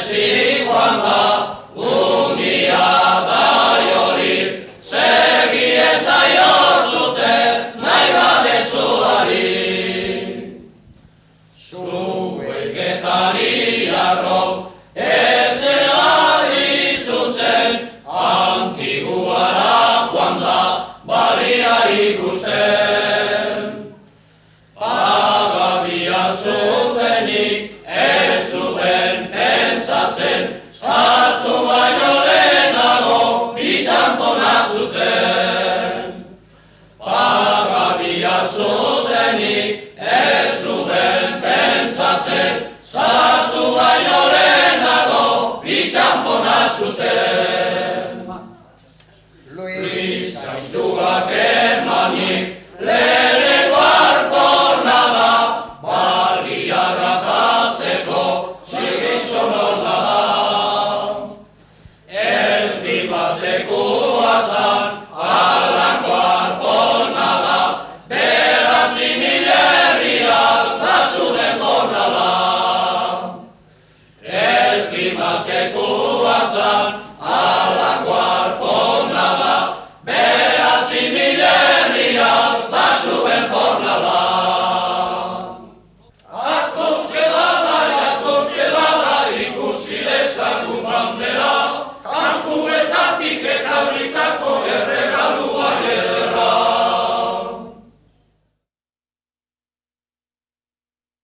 ezin joan da, undia daiori, segi ezaio zuten, nahi badezuari. Zuek getari arro, ezea izutzen, Antiguara joan da, balia ikusten. Pagabia zutenik, ez zuten pentsatzen, sartu baino lehenago, bitxampona zuten. Pagabia zutenik, ez zuten pentsatzen, sartu baino lehenago, bitxampona zuten. Luis gaiztuak emanik, lehenengo arpona da, baliarrakatzeko txigizon horda da. Ez dipatzekua zan, alako arpona da, beratzi milerriak basuden jornala. Ez dipatzekua zan, alako arpona da, beratzi milerriak basuden jornala. Atoske bada ikusi dezagun bandera, kanpuetatik ekarrik